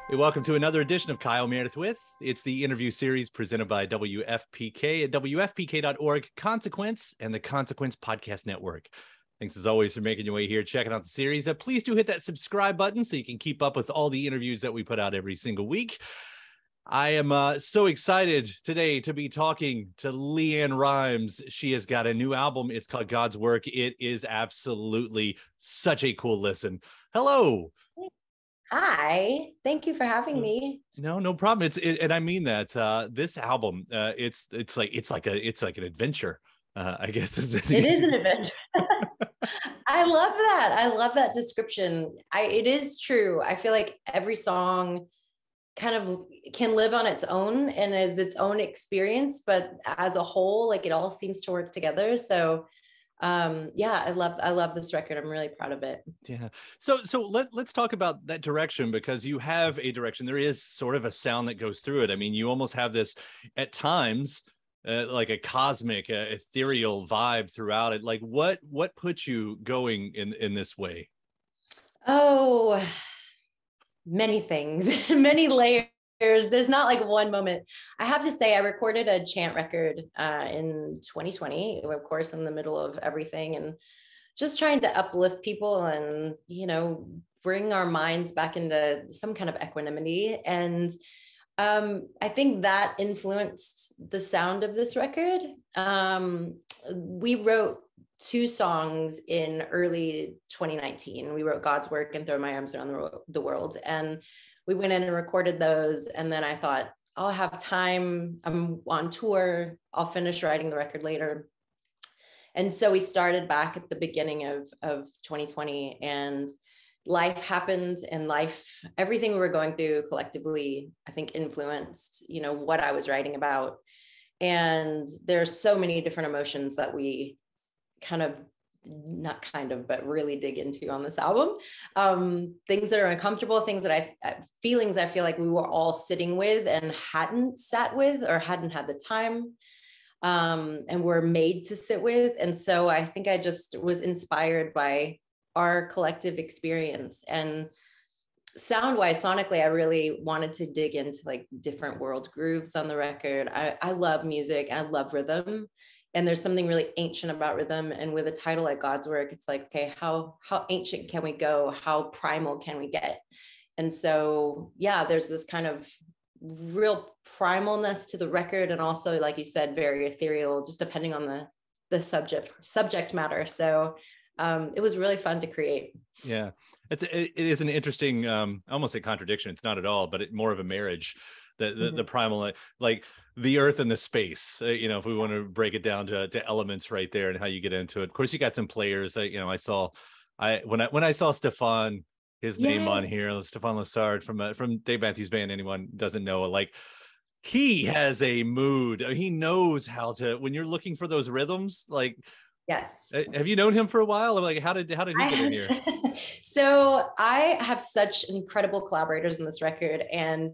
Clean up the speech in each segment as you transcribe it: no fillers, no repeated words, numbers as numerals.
Hey, welcome to another edition of Kyle Meredith with. It's the interview series presented by WFPK at WFPK.org, Consequence, and the Consequence Podcast Network. Thanks as always for making your way here, checking out the series. Please do hit that subscribe button so you can keep up with all the interviews that we put out every single week. I am so excited today to be talking to LeAnn Rimes. She has got a new album. It's called God's Work. It is absolutely such a cool listen. Hello. Hi, thank you for having me. No problem. And I mean that this album, it's like an adventure. I guess it is an adventure. I love that. I love that description. It is true. I feel like every song kind of can live on its own and is its own experience, but as a whole, like it all seems to work together. So yeah, I love this record. I'm really proud of it. Yeah. So let's talk about that direction, because you have a direction. There is sort of a sound that goes through it. I mean, you almost have this at times like a cosmic, ethereal vibe throughout it. Like what puts you going in this way? Oh, many things, many layers. There's not like one moment. I have to say, I recorded a chant record in 2020, of course, in the middle of everything, and just trying to uplift people and, bring our minds back into some kind of equanimity. And I think that influenced the sound of this record. We wrote 2 songs in early 2019. We wrote God's Work and Throw My Arms Around the World. And we went in and recorded those. And then I thought, I'll have time. I'm on tour. I'll finish writing the record later. And so we started back at the beginning of 2020, and life happened, and everything we were going through collectively, I think influenced, what I was writing about. And there's so many different emotions that we but really dig into on this album. Things that are uncomfortable, things that feelings I feel like we were all sitting with and hadn't sat with or hadn't had the time, and were made to sit with. And so I think I just was inspired by our collective experience. And sound-wise, sonically, I really wanted to dig into like different world grooves on the record. I love music and I love rhythm. And there's something really ancient about rhythm. And with a title like God's Work, it's like, okay, how ancient can we go? How primal can we get? And so, yeah, there's this kind of real primalness to the record. And also, like you said, very ethereal, just depending on the subject matter. So it was really fun to create. Yeah, it is an interesting, I almost say contradiction. It's not at all, but more of a marriage. The primal, like the earth and the space, if we want to break it down to elements right there and how you get into it. Of course, you got some players. When I saw Stephan, his name on here, Stephan Lesard from Dave Matthews Band. Anyone doesn't know, like he has a mood. He knows how to, when you're looking for those rhythms, like. Yes. Have you known him for a while? Like, how did he get in here? So I have such incredible collaborators in this record, and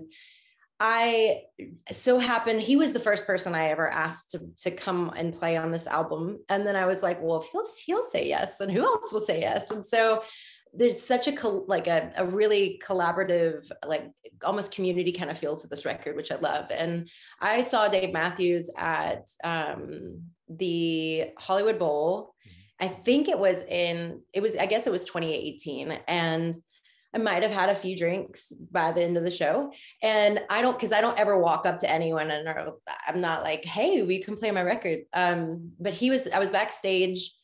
I so happened he was the first person I ever asked to come and play on this album. And then I was like, well, if he'll say yes, then who else will say yes? And so there's such a really collaborative, like almost community kind of feel to this record, which I love. And I saw Dave Matthews at the Hollywood Bowl. I think I guess it was 2018. And I might've had a few drinks by the end of the show. And because I don't ever walk up to anyone and I'm not like, hey, we can play my record. But I was backstage,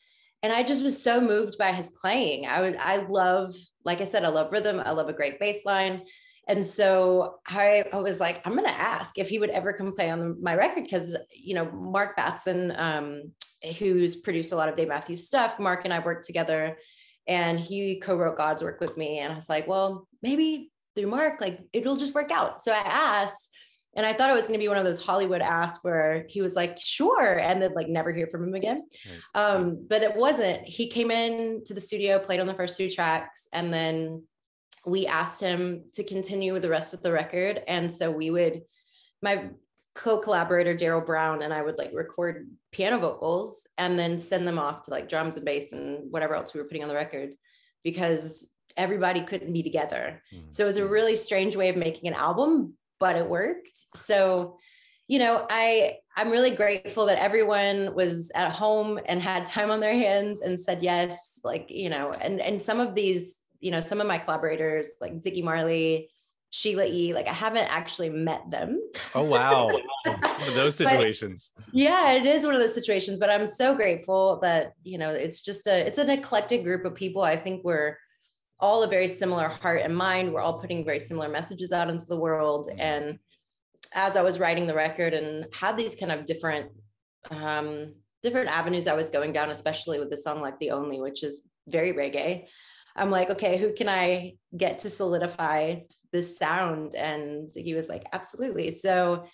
and I just was so moved by his playing. I love, like I said, I love rhythm. I love a great bass line. And so I was like, I'm going to ask if he would ever come play on my record. Cause Mark Batson, who's produced a lot of Dave Matthews stuff, Mark and I worked together, and he co-wrote God's Work with me. And I was like, well, maybe through Mark, like it'll just work out. So I asked, and I thought it was going to be one of those Hollywood asks where he was like, sure. And then like never hear from him again. Right. But it wasn't. He came in to the studio, played on the first 2 tracks. And then we asked him to continue with the rest of the record. And so my co-collaborator, Daryl Brown, and I would like record piano vocals and then send them off to like drums and bass and whatever else we were putting on the record, because everybody couldn't be together. Mm-hmm. So it was a really strange way of making an album, but it worked. So, I'm really grateful that everyone was at home and had time on their hands and said yes. And some of these, some of my collaborators like Ziggy Marley, Sheila E, I haven't actually met them. Oh, wow. One of those situations. Yeah, it is one of those situations, but I'm so grateful that, it's an eclectic group of people. I think we're all a very similar heart and mind. We're all putting very similar messages out into the world. And as I was writing the record and had these kind of different avenues I was going down, especially with the song like The Only, which is very reggae, I'm like, okay, who can I get to solidify this sound? And he was like, absolutely. So,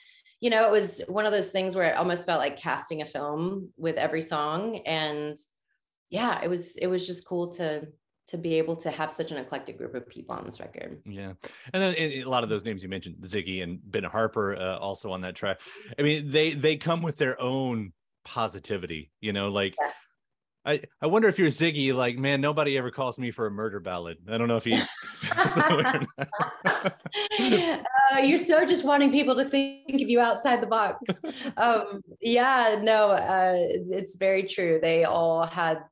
it was one of those things where it almost felt like casting a film with every song. And yeah, it was just cool to be able to have such an eclectic group of people on this record. Yeah. And then a lot of those names you mentioned, Ziggy and Ben Harper, also on that track. I mean, they come with their own positivity, yeah. I wonder if you're Ziggy, like, man, nobody ever calls me for a murder ballad. I don't know if he feels that way. You're so just wanting people to think of you outside the box. It's very true. They all had,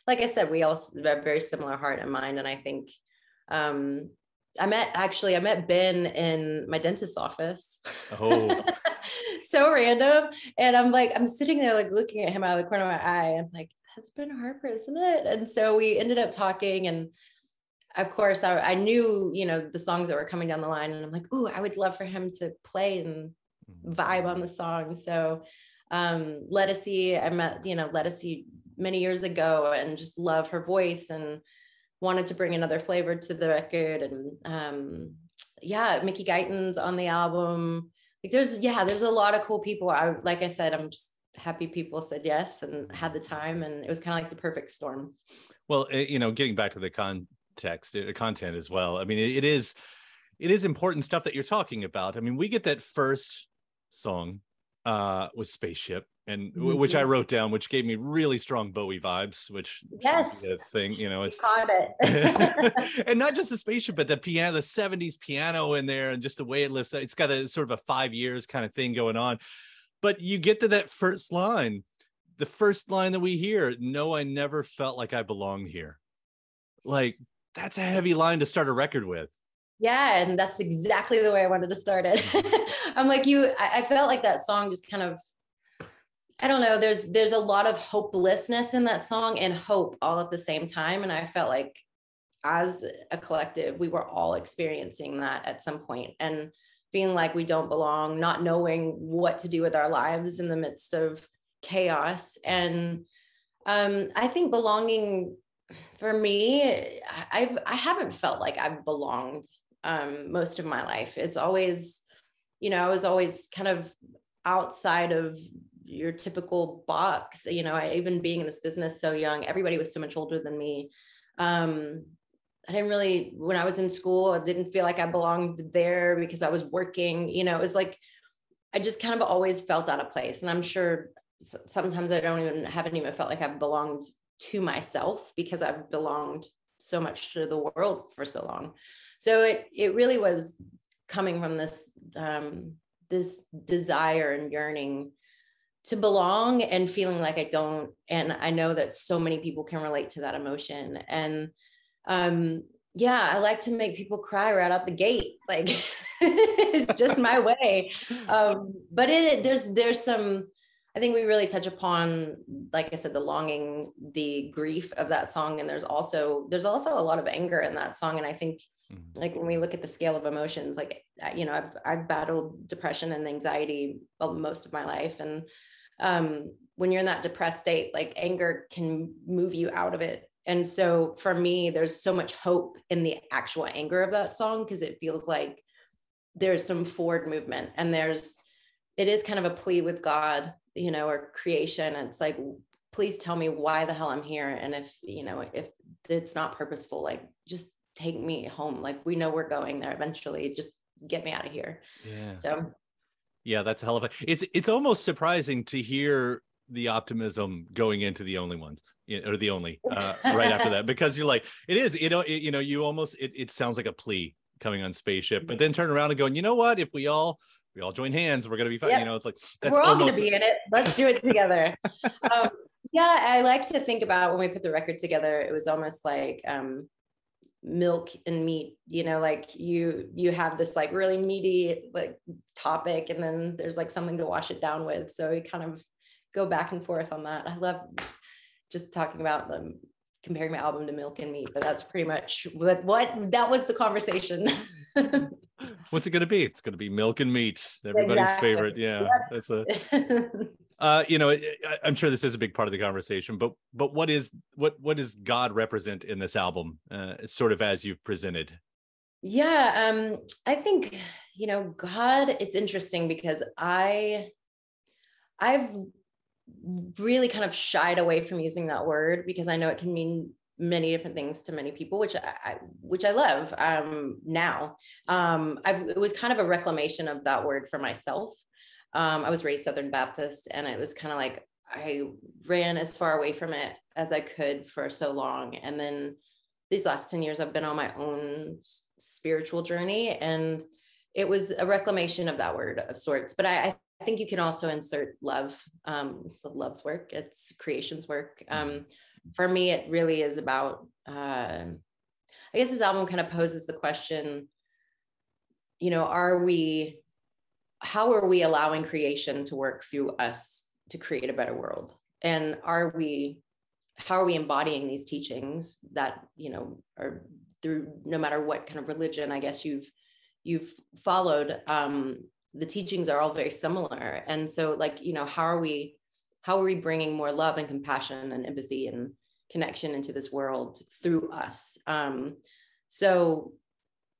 like I said, we all have very similar heart and mind. And I think I met Ben in my dentist's office. Oh. So random. And I'm sitting there looking at him out of the corner of my eye. I'm like, that's Ben Harper, isn't it? And so we ended up talking, and of course I knew, the songs that were coming down the line, and I'm like, ooh, I would love for him to play and vibe on the song. So Lettucey, I met, Lettucey many years ago and just love her voice and wanted to bring another flavor to the record. And Mickey Guyton's on the album. There's a lot of cool people. Like I said, I'm just happy people said yes and had the time, and it was kind of like the perfect storm. Well, getting back to the content as well. I mean, it is important stuff that you're talking about. I mean, we get that first song with Spaceship, and which I wrote down, which gave me really strong Bowie vibes, which yes, the thing, it's caught it. And not just the Spaceship, but the piano, the 70s piano in there, and just the way it lifts. It's got a sort of a 5 years kind of thing going on. But you get to that first line, the first line that we hear, no, I never felt like I belonged here. Like, that's a heavy line to start a record with. Yeah, and that's exactly the way I wanted to start it. I'm like you, I felt like that song just kind of, I don't know, there's a lot of hopelessness in that song and hope all at the same time. And I felt like as a collective, we were all experiencing that at some point and feeling like we don't belong, not knowing what to do with our lives in the midst of chaos. And I think belonging for me, I haven't felt like I've belonged most of my life. It's always, I was always kind of outside of your typical box. Even being in this business so young, everybody was so much older than me. I didn't really, when I was in school, I didn't feel like I belonged there because I was working. It was like, I just kind of always felt out of place. And I'm sure sometimes I haven't even felt like I've belonged to myself because I've belonged so much to the world for so long. So it really was coming from this desire and yearning to belong and feeling like I don't. And I know that so many people can relate to that emotion. And I like to make people cry right out the gate. Like it's just my way. But there's some, I think we really touch upon, like I said, the longing, the grief of that song. And there's also a lot of anger in that song. And I think like when we look at the scale of emotions, like, I've battled depression and anxiety most of my life. And when you're in that depressed state, like anger can move you out of it. And so for me, there's so much hope in the actual anger of that song, because it feels like there's some forward movement, and it is kind of a plea with God, or creation. It's like, please tell me why the hell I'm here. And if it's not purposeful, like just take me home. Like we know we're going there eventually, just get me out of here. Yeah. So yeah, that's a hell of a, it's almost surprising to hear the optimism going into the only ones, or the only right after that, because you're like, it is, you almost, it sounds like a plea coming on Spaceship, but then turn around and going, you know what, if we all join hands, we're gonna be fine. Yep. It's like, we're all gonna be in it, let's do it together. Yeah, I like to think about when we put the record together, it was almost like milk and meat, like you have this like really meaty like topic, and then there's like something to wash it down with, so we kind of go back and forth on that. I love just talking about them, comparing my album to milk and meat, but that's pretty much what that was the conversation. What's it going to be? It's going to be milk and meat, everybody's favorite. Yeah, that's a I'm sure this is a big part of the conversation, but what does God represent in this album, sort of as you've presented? Yeah, I think God, it's interesting because I've really kind of shied away from using that word, because I know it can mean many different things to many people, which I love now. It was kind of a reclamation of that word for myself. I was raised Southern Baptist, and it was kind of like I ran as far away from it as I could for so long. And then these last 10 years, I've been on my own spiritual journey, and it was a reclamation of that word of sorts. But I think you can also insert love. It's the love's work. It's creation's work. For me, it really is about, I guess this album kind of poses the question, how are we allowing creation to work through us to create a better world? And how are we embodying these teachings that, are through, no matter what kind of religion, I guess you've followed, the teachings are all very similar. And so like, how are we bringing more love and compassion and empathy and connection into this world through us? So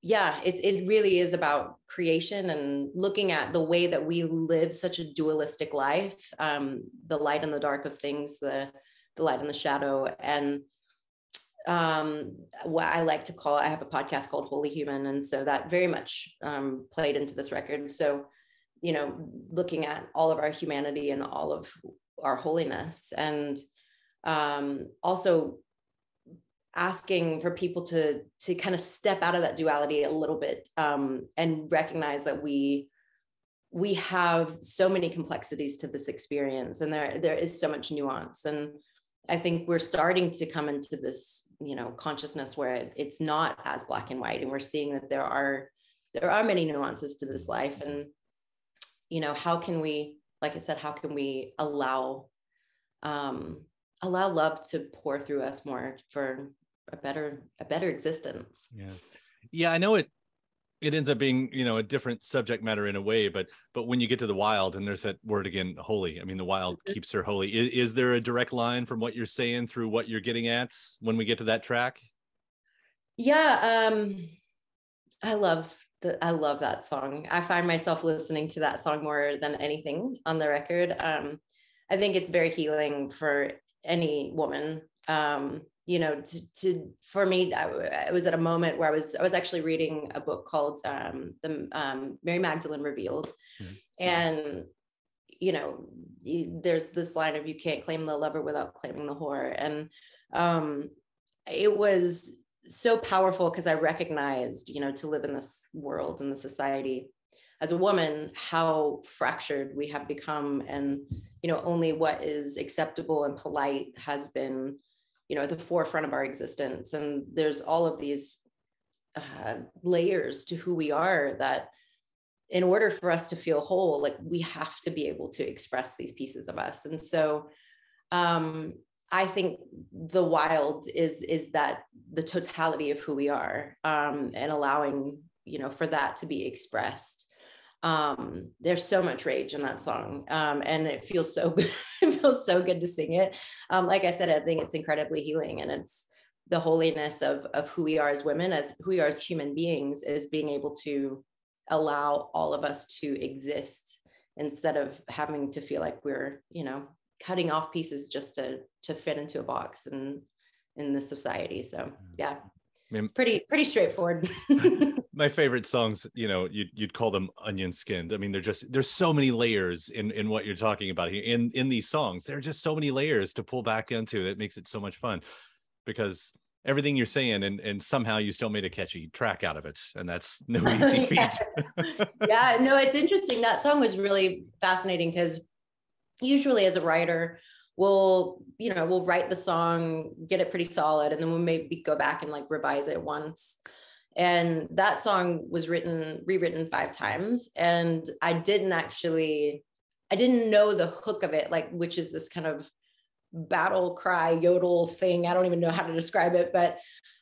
yeah, it really is about creation and looking at the way that we live such a dualistic life, the light and the dark of things, the light and the shadow. And what I like to call, I have a podcast called Holy Human. And so that very much played into this record. So, looking at all of our humanity and all of our holiness, and also asking for people to kind of step out of that duality a little bit, and recognize that we have so many complexities to this experience, and there is so much nuance. And I think we're starting to come into this, consciousness where it's not as black and white, and we're seeing that there are many nuances to this life. And, how can we, like I said, how can we allow love to pour through us more for a better existence? Yeah. I know it ends up being, a different subject matter in a way, but when you get to the wild, and there's that word again, holy, I mean, the wild keeps her holy. Is there a direct line from what you're saying through what you're getting at when we get to that track? Yeah. I love that song. I find myself listening to that song more than anything on the record. I think it's very healing for any woman. For me, I was at a moment where I was actually reading a book called the Mary Magdalene Revealed. And, there's this line of, you can't claim the lover without claiming the whore. And it was so powerful, because I recognized, to live in this world, in the society as a woman, how fractured we have become. And, only what is acceptable and polite has been, at the forefront of our existence. And there's all of these layers to who we are, that in order for us to feel whole, like, we have to be able to express these pieces of us. And so I think the wild is that the totality of who we are, and allowing, for that to be expressed. There's so much rage in that song, and it feels so good. It feels so good to sing it. Like I said, I think it's incredibly healing, and it's the holiness of who we are as women, as who we are as human beings, is being able to allow all of us to exist, instead of having to feel like we're, cutting off pieces just to fit into a box and in this society. So yeah, it's pretty straightforward. My favorite songs, you'd call them onion skinned. I mean, there's so many layers in what you're talking about here in these songs. There are just so many layers to pull back into that makes it so much fun, because everything you're saying, and somehow you still made a catchy track out of it, and that's no easy feat. Yeah, no, it's interesting. That song was really fascinating because usually as a writer, we'll write the song, get it pretty solid, and then we'll maybe go back and like revise it once. And that song was rewritten 5 times. And I didn't know the hook of it, like, which is this kind of battle cry yodel thing. I don't even know how to describe it, but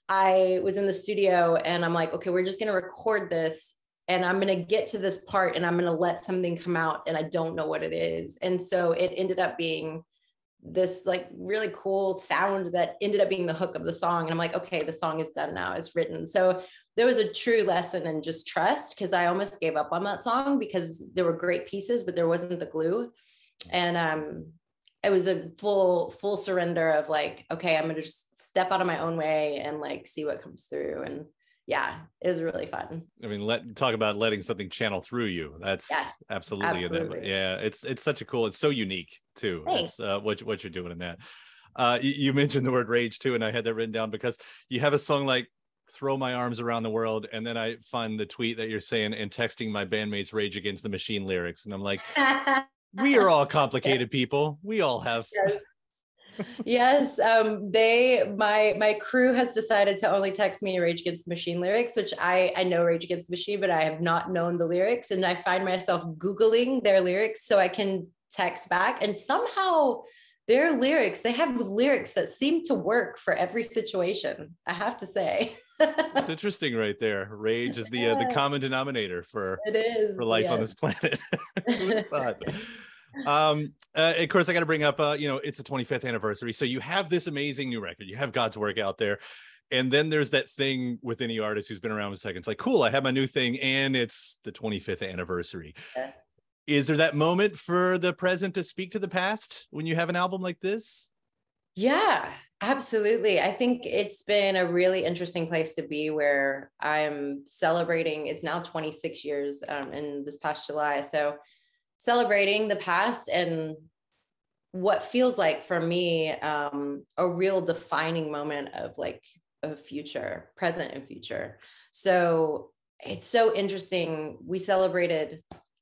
I was in the studio and I'm like, okay, we're just going to record this and I'm going to get to this part and I'm going to let something come out and I don't know what it is. And so it ended up being this like really cool sound that ended up being the hook of the song. And I'm like, okay, the song is done now, it's written. So there was a true lesson in just trust, because I almost gave up on that song because there were great pieces, but there wasn't the glue. And it was a full surrender of like, okay, I'm going to just step out of my own way and like see what comes through. And yeah, it was really fun. I mean, talk about letting something channel through you. That's absolutely. Yeah, it's such a cool, it's so unique too. Thanks. It's what you're doing in that. You mentioned the word rage too, and I had that written down because you have a song like Throw My Arms Around the World, and then I find the tweet that you're saying and texting my bandmates Rage Against the Machine lyrics, and I'm like, we are all complicated people. We all have. Yes. My crew has decided to only text me Rage Against the Machine lyrics, which I know Rage Against the Machine, but I have not known the lyrics. And I find myself Googling their lyrics so I can text back. And somehow their lyrics, they have lyrics that seem to work for every situation, I have to say. It's interesting right there. Rage is the common denominator for life on this planet. Who would have thought? Of course, I got to bring up, it's the 25th anniversary. So you have this amazing new record. You have God's work out there. And then there's that thing with any artist who's been around a second. It's like, cool, I have my new thing and it's the 25th anniversary. Yeah. Is there that moment for the present to speak to the past when you have an album like this? Yeah, absolutely. I think it's been a really interesting place to be, where I'm celebrating. It's now 26 years in this past July. So celebrating the past and what feels like for me a real defining moment of like a future, present and future. So it's so interesting.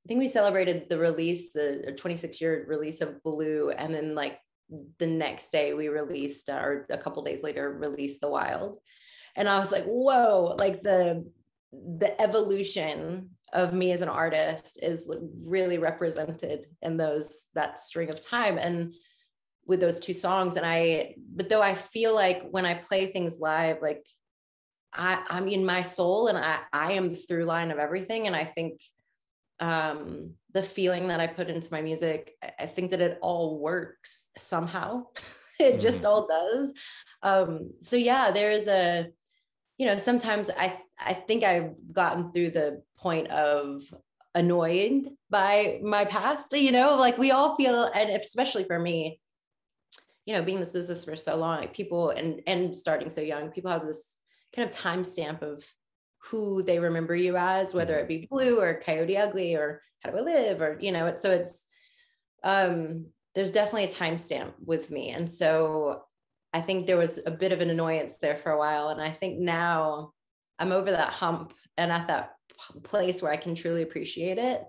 I think we celebrated the release, the 26-year release of Blue, and then like the next day we released, or a couple days later, released The Wild. And I was like, whoa, like the evolution of me as an artist is really represented in that string of time and with those 2 songs. But though I feel like when I play things live, like I'm in my soul and I am the through line of everything. And I think the feeling that I put into my music, I think that it all works somehow. It just all does. So yeah, there's sometimes I think I've gotten through the point of annoyed by my past, like we all feel, and especially for me, being in this business for so long, like people and starting so young, people have this kind of timestamp of who they remember you as, whether it be Blue or Coyote Ugly or How Do I Live, or, there's definitely a timestamp with me. And so I think there was a bit of an annoyance there for a while. And I think now I'm over that hump and at that place where I can truly appreciate it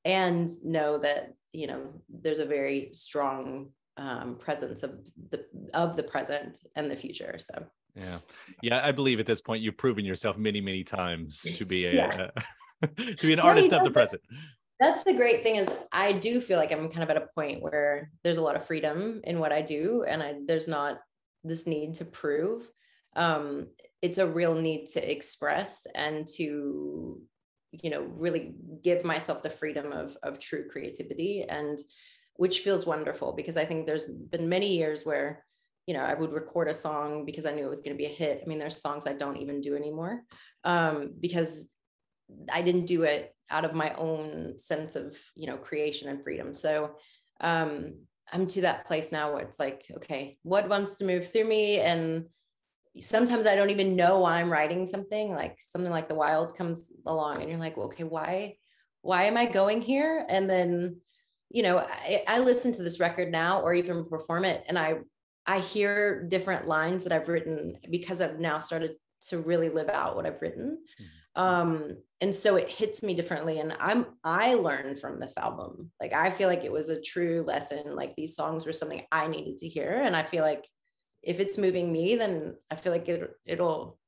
and know that, there's a very strong presence of the present and the future. So. Yeah. I believe at this point you've proven yourself many, many times to be to be an artist of the present. That's the great thing, is I do feel like I'm kind of at a point where there's a lot of freedom in what I do, and there's not this need to prove. It's a real need to express and to, really give myself the freedom of true creativity, and which feels wonderful, because I think there's been many years where I would record a song because I knew it was going to be a hit. I mean, there's songs I don't even do anymore because I didn't do it out of my own sense of, creation and freedom. So I'm to that place now where it's like, okay, what wants to move through me? And, sometimes I don't even know why I'm writing something like The Wild comes along and you're like, well, okay, why am I going here? And then, I listen to this record now or even perform it, and I hear different lines that I've written because I've now started to really live out what I've written. And so it hits me differently. And I learned from this album. Like, I feel like it was a true lesson. Like, these songs were something I needed to hear. And I feel like if it's moving me, then I feel like it'll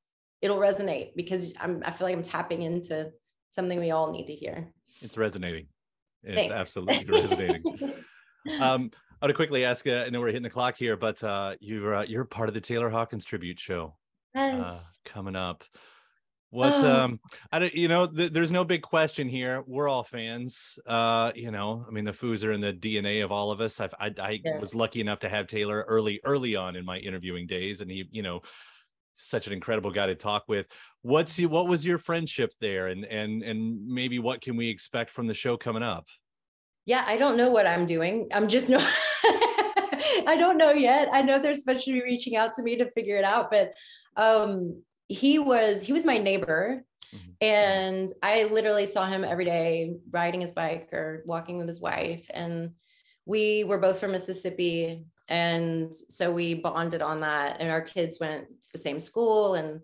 resonate, because I feel like I'm tapping into something we all need to hear. It's resonating. It's Thanks. Absolutely resonating. I want to quickly ask, I know we're hitting the clock here, but you're part of the Taylor Hawkins tribute show. Yes. Coming up. What I don't, there's no big question here. We're all fans. I mean, the Foos are in the DNA of all of us. I was lucky enough to have Taylor early on in my interviewing days, and he, such an incredible guy to talk with. What was your friendship there, and maybe what can we expect from the show coming up? Yeah, I don't know what I'm doing. I'm just no I don't know yet. I know they're supposed to be reaching out to me to figure it out, but he was my neighbor, and I literally saw him every day riding his bike or walking with his wife, and we were both from Mississippi, and so we bonded on that, and our kids went to the same school. And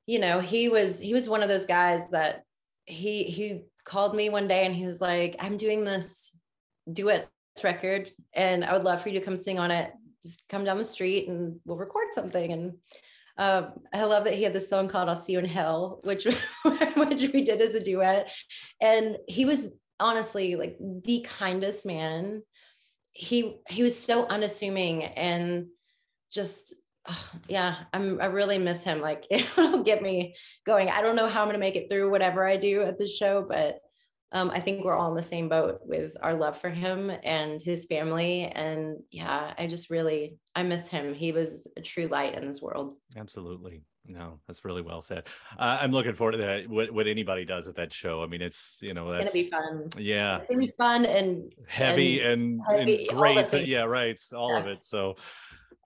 he was one of those guys that he called me one day and he was like, I'm doing this duet record and I would love for you to come sing on it. Just come down the street and we'll record something. And I love that he had this song called I'll See You in Hell, which we did as a duet. And he was honestly like the kindest man. He was so unassuming and just, I really miss him. Like, it'll get me going. I don't know how I'm going to make it through whatever I do at this show, but I think we're all in the same boat with our love for him and his family. And I miss him. He was a true light in this world. Absolutely. No, that's really well said. I'm looking forward to that. What anybody does at that show. I mean, it's, that's gonna be fun. Yeah. It's gonna be fun and heavy and great. Yeah, right. All of it. So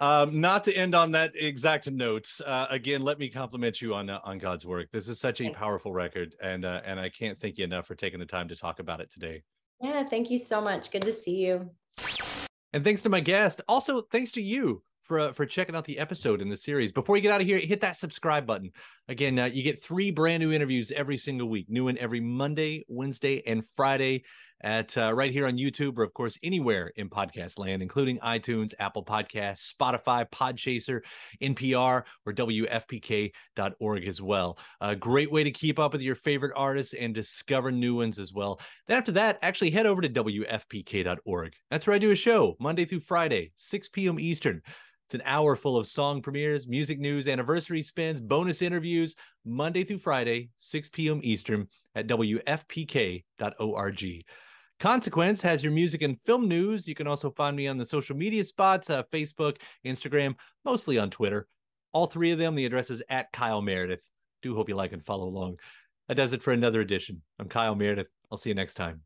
not to end on that exact note, again, let me compliment you on God's work. This is such a powerful record, and I can't thank you enough for taking the time to talk about it today. Yeah, thank you so much. Good to see you. And thanks to my guest. Also, thanks to you for checking out the episode in the series. Before you get out of here, hit that subscribe button. Again, you get 3 brand new interviews every single week. New one every Monday, Wednesday, and Friday at right here on YouTube, or of course anywhere in podcast land, including iTunes, Apple Podcasts, Spotify, Podchaser, NPR, or WFPK.org as well. A great way to keep up with your favorite artists and discover new ones as well. Then after that, actually head over to WFPK.org. That's where I do a show Monday through Friday, 6 p.m. Eastern. It's an hour full of song premieres, music news, anniversary spins, bonus interviews, Monday through Friday, 6 p.m. Eastern at WFPK.org. Consequence has your music and film news. You can also find me on the social media spots, Facebook, Instagram, mostly on Twitter. All 3 of them, the address is at Kyle Meredith. Do hope you like and follow along. That does it for another edition. I'm Kyle Meredith. I'll see you next time.